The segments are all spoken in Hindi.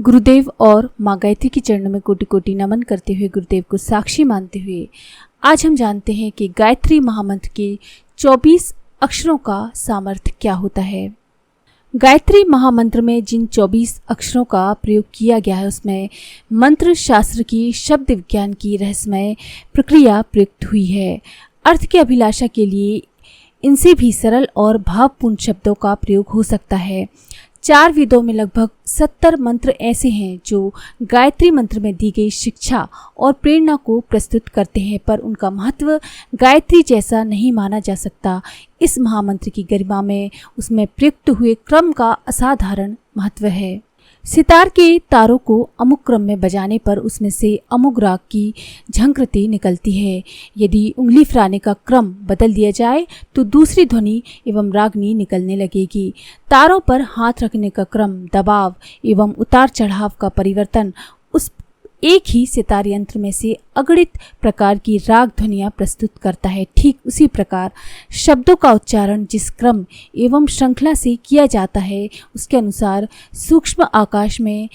गुरुदेव और माँ गायत्री के चरणों में कोटि कोटि नमन करते हुए, गुरुदेव को साक्षी मानते हुए आज हम जानते हैं कि गायत्री महामंत्र के 24 अक्षरों का सामर्थ्य क्या होता है। गायत्री महामंत्र में जिन 24 अक्षरों का प्रयोग किया गया है उसमें मंत्र शास्त्र की शब्द विज्ञान की रहस्यमय प्रक्रिया प्रयुक्त हुई है। अर्थ की अभिलाषा के लिए इनसे भी सरल और भावपूर्ण शब्दों का प्रयोग हो सकता है। 4 वेदों में लगभग 70 मंत्र ऐसे हैं जो गायत्री मंत्र में दी गई शिक्षा और प्रेरणा को प्रस्तुत करते हैं, पर उनका महत्व गायत्री जैसा नहीं माना जा सकता। इस महामंत्र की गरिमा में उसमें प्रयुक्त हुए क्रम का असाधारण महत्व है। सितार के तारों को अमुक क्रम में बजाने पर उसमें से अमुक राग की झंकृति निकलती है। यदि उंगली फिराने का क्रम बदल दिया जाए तो दूसरी ध्वनि एवं रागनी निकलने लगेगी। तारों पर हाथ रखने का क्रम, दबाव एवं उतार चढ़ाव का परिवर्तन उस एक ही सितार यंत्र में से अगणित प्रकार की राग ध्वनियाँ प्रस्तुत करता है। ठीक उसी प्रकार शब्दों का उच्चारण जिस क्रम एवं श्रृंखला से किया जाता है उसके अनुसार सूक्ष्म आकाश में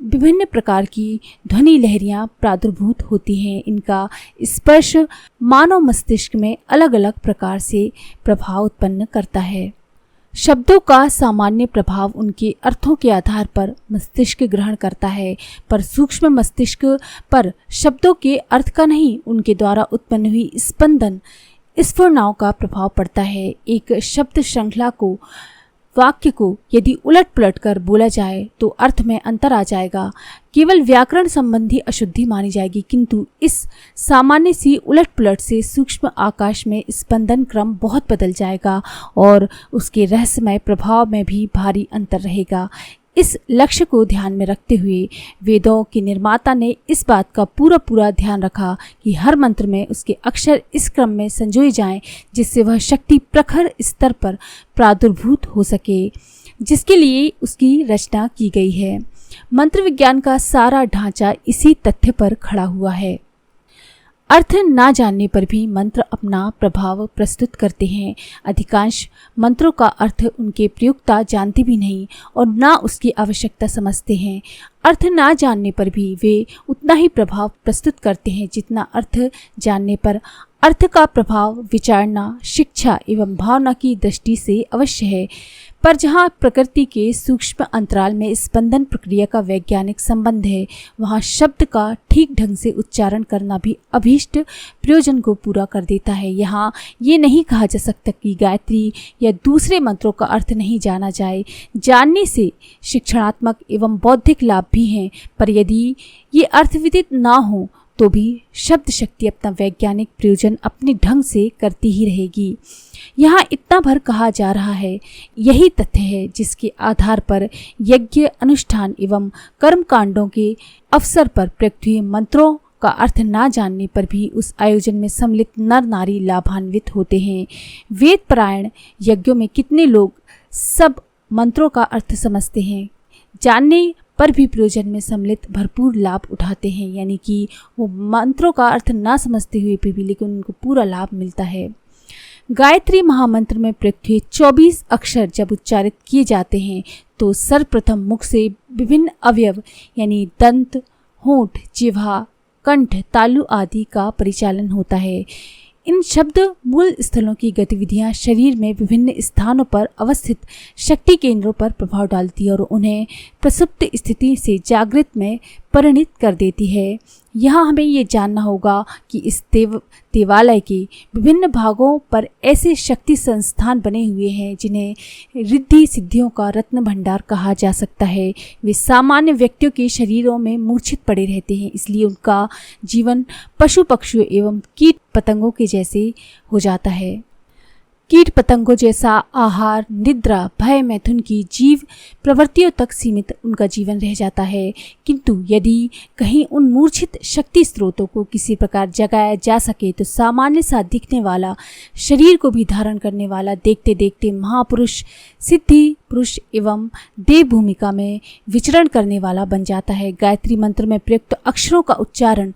विभिन्न प्रकार की ध्वनि लहरियाँ प्रादुर्भूत होती हैं। इनका स्पर्श मानव मस्तिष्क में अलग अलग प्रकार से प्रभाव उत्पन्न करता है। शब्दों का सामान्य प्रभाव उनके अर्थों के आधार पर मस्तिष्क ग्रहण करता है, पर सूक्ष्म मस्तिष्क पर शब्दों के अर्थ का नहीं, उनके द्वारा उत्पन्न हुई स्पंदन स्फुरणाओं का प्रभाव पड़ता है। एक शब्द श्रृंखला को, वाक्य को यदि उलट पलट कर बोला जाए तो अर्थ में अंतर आ जाएगा। केवल व्याकरण संबंधी अशुद्धि मानी जाएगी, किंतु इस सामान्य सी उलट पलट से सूक्ष्म आकाश में स्पंदन क्रम बहुत बदल जाएगा और उसके रहस्यमय प्रभाव में भी भारी अंतर रहेगा। इस लक्ष्य को ध्यान में रखते हुए वेदों के निर्माता ने इस बात का पूरा ध्यान रखा कि हर मंत्र में उसके अक्षर इस क्रम में संजोए जाएं जिससे वह शक्ति प्रखर स्तर पर प्रादुर्भूत हो सके, जिसके लिए उसकी रचना की गई है। मंत्र विज्ञान का सारा ढांचा इसी तथ्य पर खड़ा हुआ है। अर्थ ना जानने पर भी मंत्र अपना प्रभाव प्रस्तुत करते हैं। अधिकांश मंत्रों का अर्थ उनके प्रयोक्ता जानते भी नहीं और ना उसकी आवश्यकता समझते हैं। अर्थ ना जानने पर भी वे उतना ही प्रभाव प्रस्तुत करते हैं जितना अर्थ जानने पर। अर्थ का प्रभाव विचारना, शिक्षा एवं भावना की दृष्टि से अवश्य है, पर जहाँ प्रकृति के सूक्ष्म अंतराल में स्पंदन प्रक्रिया का वैज्ञानिक संबंध है, वहाँ शब्द का ठीक ढंग से उच्चारण करना भी अभीष्ट प्रयोजन को पूरा कर देता है। यहाँ ये नहीं कहा जा सकता कि गायत्री या दूसरे मंत्रों का अर्थ नहीं जाना जाए। जानने से शिक्षणात्मक एवं बौद्धिक लाभ भी हैं, पर यदि ये अर्थविदित ना हो तो भी शब्द शक्ति अपना वैज्ञानिक प्रयोजन अपने ढंग से करती ही रहेगी। यहाँ इतना भर कहा जा रहा है, यही तथ्य है जिसके आधार पर यज्ञ अनुष्ठान एवं कर्म कांडों के अवसर पर प्रयुक्त हुए मंत्रों का अर्थ ना जानने पर भी उस आयोजन में सम्मिलित नर नारी लाभान्वित होते हैं। वेद परायण यज्ञों में कितने लोग सब मंत्रों का अर्थ समझते हैं, जानने पर भी प्रयोजन में सम्मिलित भरपूर लाभ उठाते हैं, यानी कि वो मंत्रों का अर्थ ना समझते हुए भी लेकिन उनको पूरा लाभ मिलता है। गायत्री महामंत्र में प्रयुक्त हुए 24 अक्षर जब उच्चारित किए जाते हैं तो सर्वप्रथम मुख से विभिन्न अवयव यानी दंत, होंठ, जिह्वा, कंठ, तालु आदि का परिचालन होता है। इन शब्द मूल स्थलों की गतिविधियां शरीर में विभिन्न स्थानों पर अवस्थित शक्ति केंद्रों पर प्रभाव डालती है और उन्हें प्रसुप्त स्थिति से जागृत में परिणित कर देती है। यहाँ हमें ये जानना होगा कि इस देवालय के विभिन्न भागों पर ऐसे शक्ति संस्थान बने हुए हैं जिन्हें रिद्धि सिद्धियों का रत्न भंडार कहा जा सकता है। वे सामान्य व्यक्तियों के शरीरों में मूर्छित पड़े रहते हैं, इसलिए उनका जीवन पशु पक्षियों एवं कीट पतंगों के जैसे हो जाता है। कीट पतंगों जैसा आहार, निद्रा, भय, मैथुन की जीव प्रवृत्तियों तक सीमित उनका जीवन रह जाता है, किंतु यदि कहीं उन मूर्छित शक्ति स्रोतों को किसी प्रकार जगाया जा सके तो सामान्य सा दिखने वाला, शरीर को भी धारण करने वाला, देखते देखते महापुरुष, सिद्धि पुरुष एवं देव भूमिका में विचरण करने वाला बन जाता है। गायत्री मंत्र में प्रयुक्त अक्षरों का उच्चारण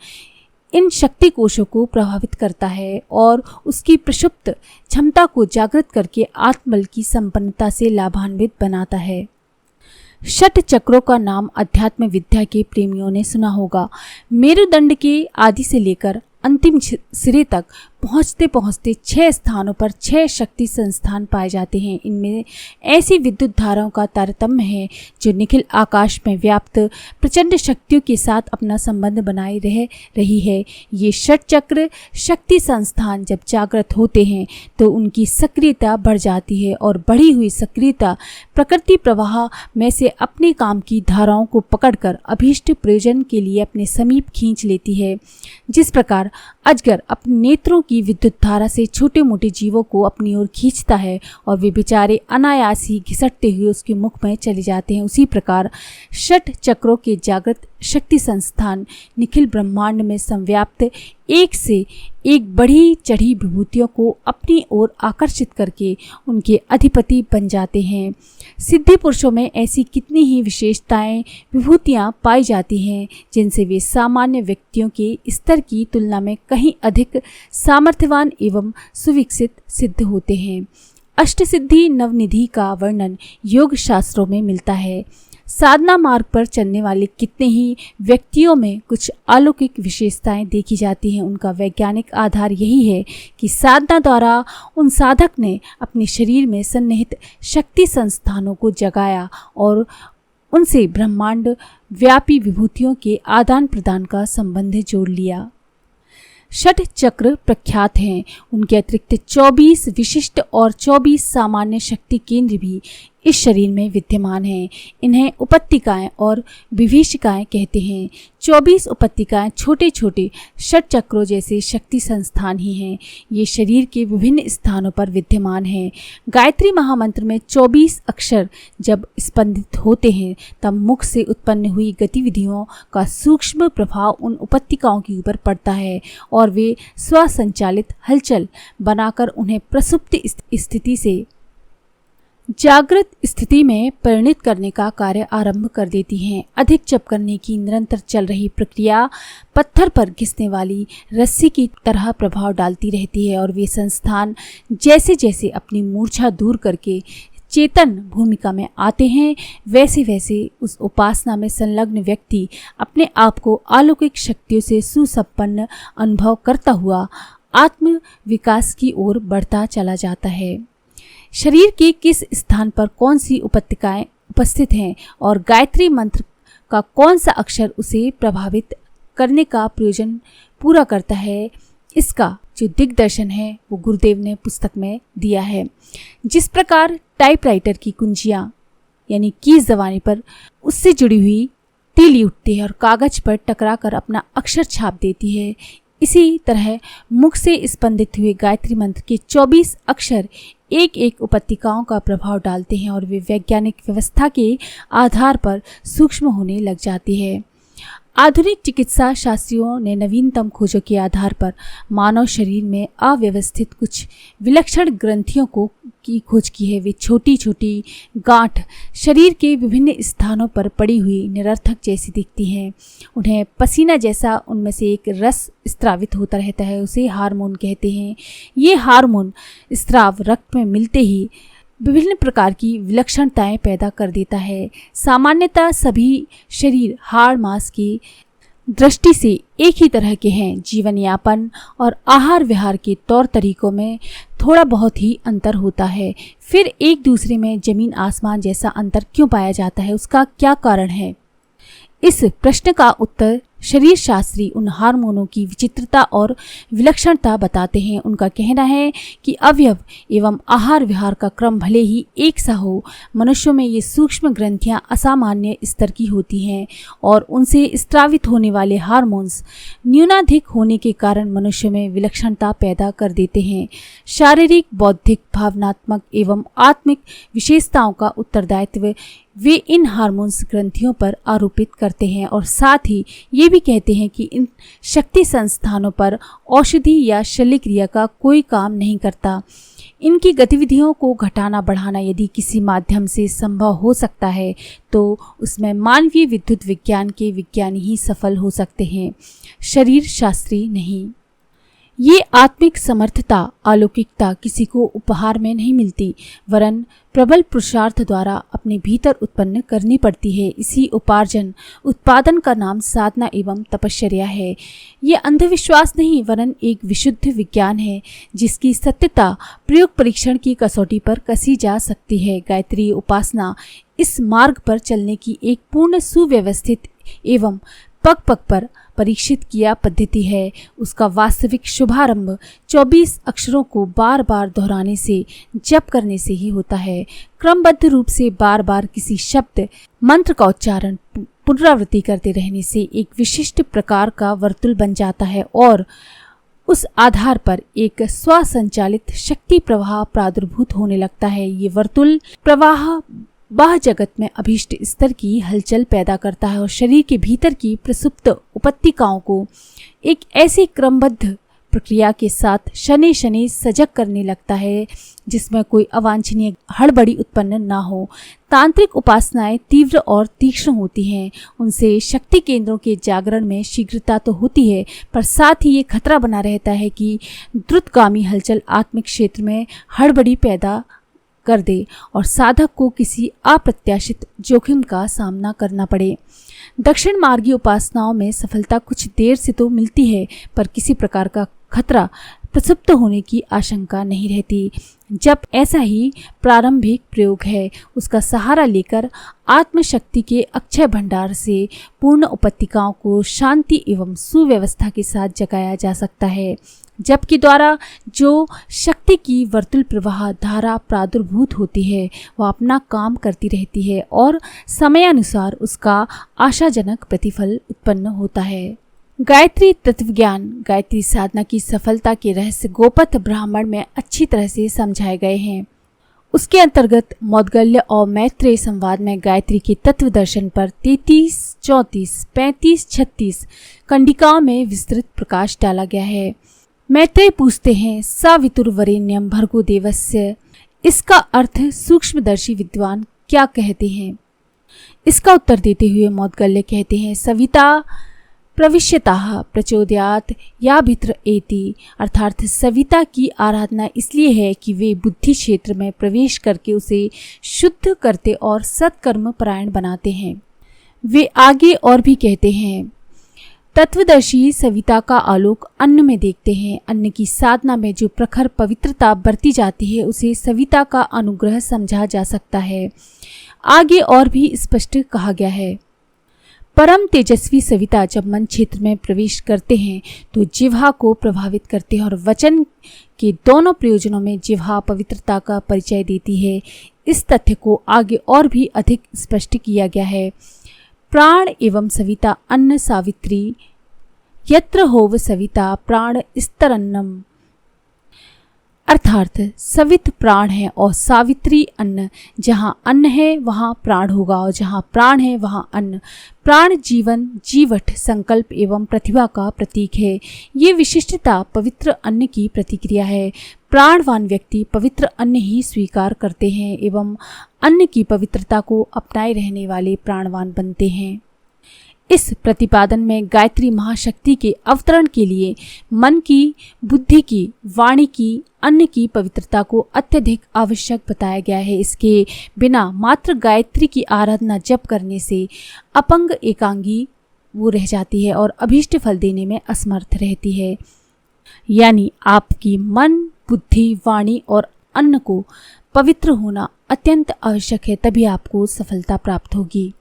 इन शक्ति कोशों को प्रभावित करता है और उसकी प्रक्षुप्त क्षमता को जागृत करके आत्मबल की संपन्नता से लाभान्वित बनाता है। षट चक्रों का नाम अध्यात्म विद्या के प्रेमियों ने सुना होगा। मेरुदंड के आदि से लेकर अंतिम सिरे तक पहुंचते पहुंचते 6 स्थानों पर 6 शक्ति संस्थान पाए जाते हैं। इनमें ऐसी विद्युत धाराओं का तारतम्य है जो निखिल आकाश में व्याप्त प्रचंड शक्तियों के साथ अपना संबंध बनाए रह रही है। ये षट चक्र शक्ति संस्थान जब जागृत होते हैं तो उनकी सक्रियता बढ़ जाती है और बढ़ी हुई सक्रियता प्रकृति प्रवाह में से अपने काम की धाराओं को पकड़कर अभीष्ट प्रयोजन के लिए अपने समीप खींच लेती है। जिस प्रकार अजगर अपने नेत्रों की विद्युत धारा से छोटे मोटे जीवों को अपनी ओर खींचता है और वे बेचारे अनायास ही घिसटते हुए उसके मुख में चले जाते हैं, उसी प्रकार षट चक्रों के जागृत शक्ति संस्थान निखिल ब्रह्मांड में संव्याप्त एक से एक बढ़ी चढ़ी विभूतियों को अपनी ओर आकर्षित करके उनके अधिपति बन जाते हैं। सिद्धि पुरुषों में ऐसी कितनी ही विशेषताएं विभूतियां पाई जाती हैं जिनसे वे सामान्य व्यक्तियों के स्तर की तुलना में कहीं अधिक सामर्थ्यवान एवं सुविकसित सिद्ध होते हैं। अष्टसिद्धि नवनिधि का वर्णन योग शास्त्रों में मिलता है। साधना मार्ग पर चलने वाले कितने ही व्यक्तियों में कुछ अलौकिक विशेषताएं देखी जाती हैं। उनका वैज्ञानिक आधार यही है कि साधना द्वारा उन साधक ने अपने शरीर में सन्निहित शक्ति संस्थानों को जगाया और उनसे ब्रह्मांड व्यापी विभूतियों के आदान प्रदान का संबंध जोड़ लिया। षट चक्र प्रख्यात हैं। उनके अतिरिक्त 24 विशिष्ट और 24 सामान्य शक्ति केंद्र भी इस शरीर में विद्यमान हैं। इन्हें उपत्तिकाएं और विभीषिकाएं कहते हैं। 24 उपत्तिकाएं छोटे छोटे षट चक्रों जैसे शक्ति संस्थान ही हैं। ये शरीर के विभिन्न स्थानों पर विद्यमान हैं। गायत्री महामंत्र में 24 अक्षर जब स्पंदित होते हैं तब मुख से उत्पन्न हुई गतिविधियों का सूक्ष्म प्रभाव उन उपत्तिकाओं के ऊपर पड़ता है और वे स्वसंचालित हलचल बनाकर उन्हें प्रसुप्त स्थिति से जागृत स्थिति में परिणित करने का कार्य आरंभ कर देती हैं। अधिक जप करने की निरंतर चल रही प्रक्रिया पत्थर पर घिसने वाली रस्सी की तरह प्रभाव डालती रहती है और वे संस्थान जैसे जैसे अपनी मूर्छा दूर करके चेतन भूमिका में आते हैं वैसे वैसे उस उपासना में संलग्न व्यक्ति अपने आप को अलौकिक शक्तियों से सुसंपन्न अनुभव करता हुआ आत्म विकास की ओर बढ़ता चला जाता है। शरीर के किस स्थान पर कौन सी उपत्तिकाएं उपस्थित हैं और गायत्री मंत्र का कौन सा अक्षर उसे प्रभावित करने का प्रयोजन पूरा करता है, इसका जो दिग्दर्शन है वो गुरुदेव ने पुस्तक में दिया है। जिस प्रकार टाइपराइटर की कुंजियां यानी कीज दबाने पर उससे जुड़ी हुई तीली उठती है और कागज पर टकरा कर अपना अक्षर छाप देती है, इसी तरह मुख से स्पंदित हुए गायत्री मंत्र के 24 अक्षर एक एक उपत्तिकाओं का प्रभाव डालते हैं और वे वैज्ञानिक व्यवस्था के आधार पर सूक्ष्म होने लग जाती है। आधुनिक चिकित्सा शास्त्रियों ने नवीनतम खोजों के आधार पर मानव शरीर में अव्यवस्थित कुछ विलक्षण ग्रंथियों की खोज की है। वे छोटी छोटी गांठ शरीर के विभिन्न स्थानों पर पड़ी हुई निरर्थक जैसी दिखती हैं। उन्हें पसीना जैसा उनमें से एक रस स्त्रावित होता रहता है, उसे हार्मोन कहते हैं। ये हार्मोन स्त्राव रक्त में मिलते ही विभिन्न प्रकार की विलक्षणताएं पैदा कर देता है। सामान्यतः सभी शरीर हाड़ मांस की दृष्टि से एक ही तरह के हैं। जीवन यापन और आहार विहार के तौर तरीकों में थोड़ा बहुत ही अंतर होता है। फिर एक दूसरे में जमीन आसमान जैसा अंतर क्यों पाया जाता है, उसका क्या कारण है? इस प्रश्न का उत्तर शरीर शास्त्री उन हार्मोनों की विचित्रता और विलक्षणता बताते हैं। उनका कहना है कि अवयव एवं आहार विहार का क्रम भले ही एक सा हो, मनुष्यों में ये सूक्ष्म ग्रंथियां असामान्य स्तर की होती हैं और उनसे स्त्रावित होने वाले हार्मोन्स न्यूनाधिक होने के कारण मनुष्य में विलक्षणता पैदा कर देते हैं। शारीरिक, बौद्धिक, भावनात्मक एवं आत्मिक विशेषताओं का उत्तरदायित्व वे इन हार्मोन्स ग्रंथियों पर आरोपित करते हैं और साथ ही ये भी कहते हैं कि इन शक्ति संस्थानों पर औषधि या शल्य क्रिया का कोई काम नहीं करता। इनकी गतिविधियों को घटाना बढ़ाना यदि किसी माध्यम से संभव हो सकता है तो उसमें मानवीय विद्युत विज्ञान के विज्ञानी ही सफल हो सकते हैं, शरीर शास्त्री नहीं। ये आत्मिक समर्थता, अलौकिकता किसी को उपहार में नहीं मिलती, वरन प्रबल पुरुषार्थ द्वारा अपने भीतर उत्पन्न करनी पड़ती है। इसी उपार्जन उत्पादन का नाम साधना एवं तपश्चर्या है। ये अंधविश्वास नहीं, वरन एक विशुद्ध विज्ञान है, जिसकी सत्यता प्रयोग परीक्षण की कसौटी पर कसी जा सकती है। गायत्री उपासना इस मार्ग पर चलने की एक पूर्ण सुव्यवस्थित एवं पग पग पर परीक्षित किया पद्धति है। उसका वास्तविक शुभारंभ 24 अक्षरों को बार बार दोहराने से, जप करने से ही होता है। क्रमबद्ध रूप से बार बार किसी शब्द मंत्र का उच्चारण पुनरावृत्ति करते रहने से एक विशिष्ट प्रकार का वर्तुल बन जाता है और उस आधार पर एक स्वसंचालित शक्ति प्रवाह प्रादुर्भूत होने लगता है। ये वर्तुल प्रवाह बाह्य जगत में अभीष्ट स्तर की हलचल पैदा करता है और शरीर के भीतर की प्रसुप्त उपत्तिकाओं को एक ऐसी क्रमबद्ध प्रक्रिया के साथ शनि शनि सजग करने लगता है, जिसमें कोई अवांछनीय हड़बड़ी उत्पन्न ना हो। तांत्रिक उपासनाएं तीव्र और तीक्ष्ण होती हैं। उनसे शक्ति केंद्रों के जागरण में शीघ्रता तो होती है, पर साथ ही ये खतरा बना रहता है कि द्रुतगामी हलचल आत्मिक क्षेत्र में हड़बड़ी पैदा कर दे और साधक को किसी अप्रत्याशित जोखिम का सामना करना पड़े। दक्षिण मार्गी उपासनाओं में सफलता कुछ देर से तो मिलती है, पर किसी प्रकार का खतरा प्रसुप्त होने की आशंका नहीं रहती। जब ऐसा ही प्रारंभिक प्रयोग है, उसका सहारा लेकर आत्मशक्ति के अक्षय भंडार से पूर्ण उपत्तिकाओं को शांति एवं सुव्यवस्था के साथ जगाया जा सकता है, जबकि द्वारा जो शक्ति की वर्तुल प्रवाह धारा प्रादुर्भूत होती है, वह अपना काम करती रहती है और समयानुसार उसका आशाजनक प्रतिफल उत्पन्न होता है। गायत्री तत्वज्ञान, गायत्री साधना की सफलता के रहस्य गोपथ ब्राह्मण में अच्छी तरह से समझाए गए हैं। उसके अंतर्गत मौद्गल्य और मैत्रेय संवाद में गायत्री के तत्व दर्शन पर 33, 34, 35, 36 कंडिकाओं में विस्तृत प्रकाश डाला गया है। मैत्रेय पूछते हैं, सावितुर्वरेण्यम भर्गो देवस्य, इसका अर्थ सूक्ष्मदर्शी विद्वान क्या कहते हैं? इसका उत्तर देते हुए मौद्गल्य कहते हैं, सविता प्रविश्यताः प्रचोदयात या भित्र एति, अर्थात सविता की आराधना इसलिए है कि वे बुद्धि क्षेत्र में प्रवेश करके उसे शुद्ध करते और सत्कर्म परायण बनाते हैं। वे आगे और भी कहते हैं, तत्वदर्शी सविता का आलोक अन्न में देखते हैं। अन्न की साधना में जो प्रखर पवित्रता बरती जाती है, उसे सविता का अनुग्रह समझा जा सकता है। आगे और भी स्पष्ट कहा गया है, परम तेजस्वी सविता जब मन क्षेत्र में प्रवेश करते हैं तो जिह्वा को प्रभावित करते हैं और वचन के दोनों प्रयोजनों में जिह्वा पवित्रता का परिचय देती है। इस तथ्य को आगे और भी अधिक स्पष्ट किया गया है। प्राण एवं सविता अन्न सावित्री, यत्र होव सविता प्राण स्तरन्नम, अर्थात सवित प्राण है और सावित्री अन्न। जहाँ अन्न है वहाँ प्राण होगा और जहाँ प्राण है वहाँ अन्न। प्राण जीवन, जीवट, संकल्प एवं प्रतिभा का प्रतीक है। ये विशिष्टता पवित्र अन्न की प्रतिक्रिया है। प्राणवान व्यक्ति पवित्र अन्न ही स्वीकार करते हैं एवं अन्न की पवित्रता को अपनाए रहने वाले प्राणवान बनते हैं। इस प्रतिपादन में गायत्री महाशक्ति के अवतरण के लिए मन की, बुद्धि की, वाणी की, अन्न की पवित्रता को अत्यधिक आवश्यक बताया गया है। इसके बिना मात्र गायत्री की आराधना जप करने से अपंग एकांगी वो रह जाती है और अभीष्ट फल देने में असमर्थ रहती है। यानी आपकी मन, बुद्धि, वाणी और अन्न को पवित्र होना अत्यंत आवश्यक है, तभी आपको सफलता प्राप्त होगी।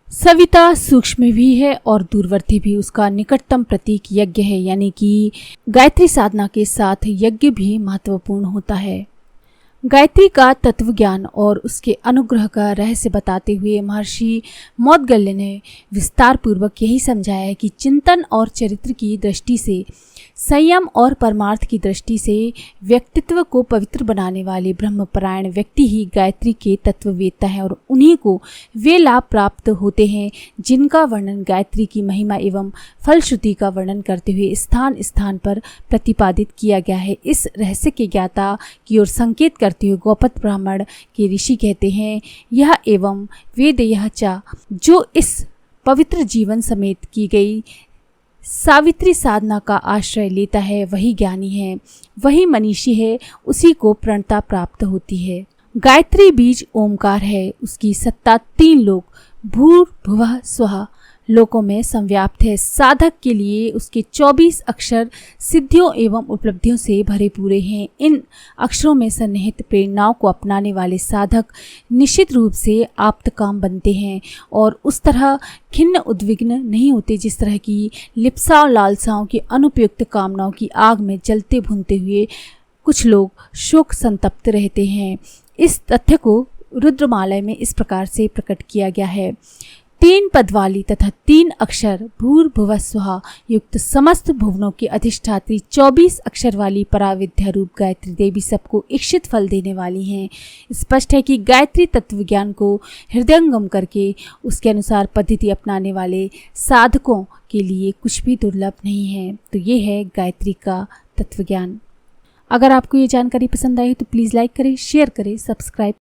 सविता सूक्ष्म भी है और दूरवर्ती भी। उसका निकटतम प्रतीक यज्ञ है, यानी कि गायत्री साधना के साथ यज्ञ भी महत्वपूर्ण होता है। गायत्री का तत्व ज्ञान और उसके अनुग्रह का रहस्य बताते हुए महर्षि मौद्गल्य ने विस्तार पूर्वक यही समझाया है कि चिंतन और चरित्र की दृष्टि से, संयम और परमार्थ की दृष्टि से व्यक्तित्व को पवित्र बनाने वाले ब्रह्मपरायण व्यक्ति ही गायत्री के तत्ववेत्ता है और उन्हीं को वे लाभ प्राप्त होते हैं जिनका वर्णन गायत्री की महिमा एवं फलश्रुति का वर्णन करते हुए स्थान स्थान पर प्रतिपादित किया गया है। इस रहस्य के ज्ञाता की ओर संकेत करते हुए गोपथ ब्राह्मण के ऋषि कहते हैं, यह एवं वेद यह चा, जो इस पवित्र जीवन समेत की गई सावित्री साधना का आश्रय लेता है वही ज्ञानी है, वही मनीषी है, उसी को प्रणता प्राप्त होती है। गायत्री बीज ओमकार है, उसकी सत्ता 3 लोक भूर्भुवः स्वः लोकों में संव्याप्त है। साधक के लिए उसके 24 अक्षर सिद्धियों एवं उपलब्धियों से भरे पूरे हैं। इन अक्षरों में सन्निहित प्रेरणाओं को अपनाने वाले साधक निश्चित रूप से आप्तकाम बनते हैं और उस तरह खिन्न उद्विग्न नहीं होते जिस तरह की लिप्सा और लालसाओं की अनुपयुक्त कामनाओं की आग में जलते भुनते हुए कुछ लोग शोक संतप्त रहते हैं। इस तथ्य को रुद्रमालय में इस प्रकार से प्रकट किया गया है। 3 पद वाली तथा 3 अक्षर भूर्भुवः स्वः युक्त समस्त भुवनों की अधिष्ठात्री 24 अक्षर वाली पराविद्या रूप गायत्री देवी सबको इच्छित फल देने वाली हैं। स्पष्ट है कि गायत्री तत्व ज्ञान को हृदयंगम करके उसके अनुसार पद्धति अपनाने वाले साधकों के लिए कुछ भी दुर्लभ नहीं है। तो ये है गायत्री का तत्व ज्ञान। अगर आपको ये जानकारी पसंद आई तो प्लीज़ लाइक करें, शेयर करें, सब्सक्राइब